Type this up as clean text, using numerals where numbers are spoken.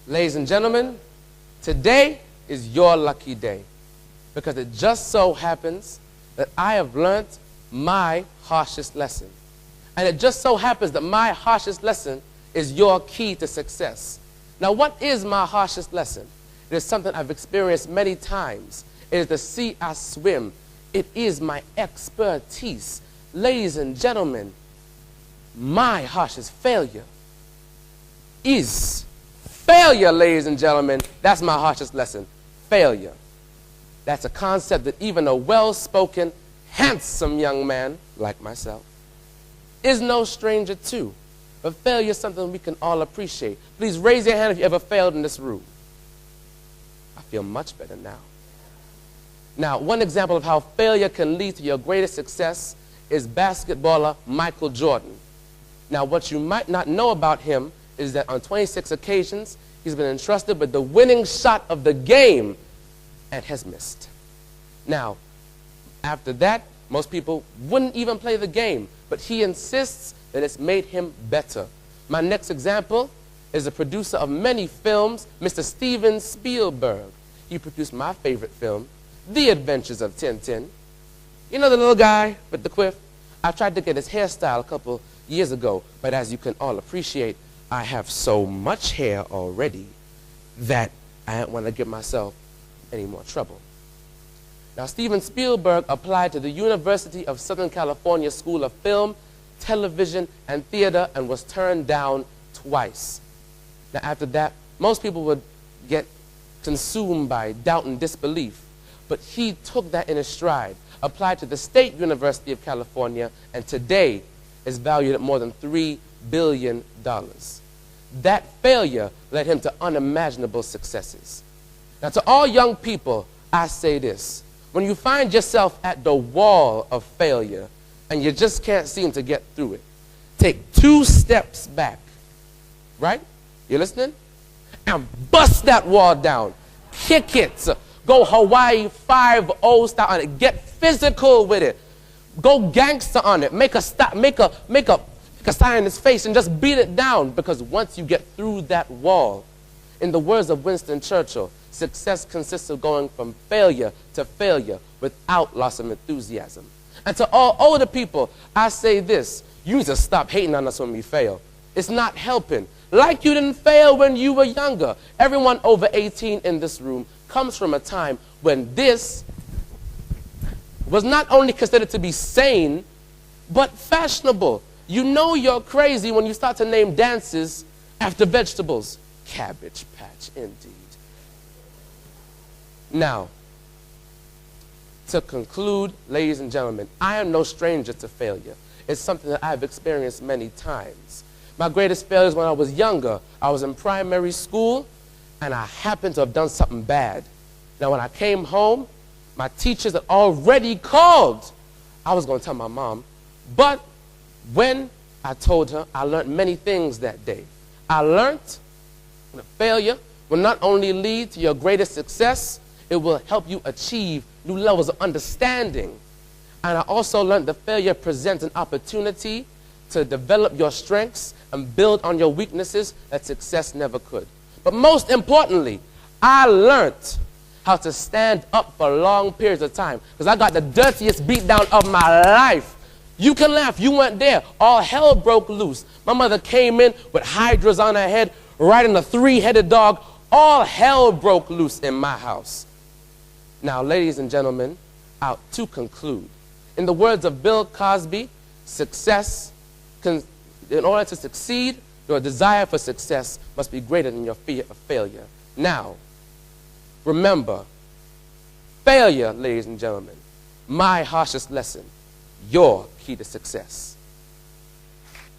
Ladies and gentlemen, today is your lucky day because it just so happens that I have learned my harshest lesson. And it just so happens that my harshest lesson is your key to success. Now, what is my harshest lesson? It is something I've experienced many times. It is the sea I swim. It is my expertise. Ladies and gentlemen, my harshest failure is failure, ladies and gentlemen. That's my harshest lesson, failure. That's a concept that even a well-spoken, handsome young man like myself is no stranger to. But failure is something we can all appreciate. Please raise your hand if you ever failed in this room. I feel much better now. Now, one example of how failure can lead to your greatest success is basketballer Michael Jordan. Now, what you might not know about him is that on 26 occasions, he's been entrusted with the winning shot of the game and has missed. Now, after that, most people wouldn't even play the game, but he insists that it's made him better. My next example is the producer of many films, Mr. Steven Spielberg. He produced my favorite film, The Adventures of Tintin. You know the little guy with the quiff? I tried to get his hairstyle a couple years ago, but as you can all appreciate, I have so much hair already that I don't want to give myself any more trouble. Now, Steven Spielberg applied to the University of Southern California School of Film, Television, and Theater and was turned down twice. Now, after that, most people would get consumed by doubt and disbelief, but he took that in his stride, applied to the State University of California, and today is valued at more than $3 billion. That failure led him to unimaginable successes. Now, to all young people, I say this. When you find yourself at the wall of failure and you just can't seem to get through it, take 2 steps back, right? You listening? And bust that wall down. Kick it. Go Hawaii 5-0 style on it. Get physical with it. Go gangster on it. Make a sign in his face and just beat it down, because once you get through that wall, in the words of Winston Churchill, success consists of going from failure to failure without loss of enthusiasm. And to all older people, I say this: you need to stop hating on us when we fail. It's not helping. Like you didn't fail when you were younger. Everyone over 18 in this room comes from a time when this was not only considered to be sane, but fashionable. You know you're crazy when you start to name dances after vegetables. Cabbage Patch, indeed. Now, to conclude, ladies and gentlemen, I am no stranger to failure. It's something that I've experienced many times. My greatest failure is when I was younger. I was in primary school, and I happened to have done something bad. Now, when I came home, my teachers had already called. I was going to tell my mom, but when I told her, I learned many things that day. I learned that failure will not only lead to your greatest success, it will help you achieve new levels of understanding. And I also learned that failure presents an opportunity to develop your strengths and build on your weaknesses that success never could. But most importantly, I learned how to stand up for long periods of time, because I got the dirtiest beatdown of my life. You can laugh, you weren't there. All hell broke loose. My mother came in with hydras on her head, riding a 3-headed dog. All hell broke loose in my house. Now, ladies and gentlemen, to conclude, in the words of Bill Cosby, in order to succeed, your desire for success must be greater than your fear of failure. Now, remember, failure, ladies and gentlemen, my harshest lesson, your key to success.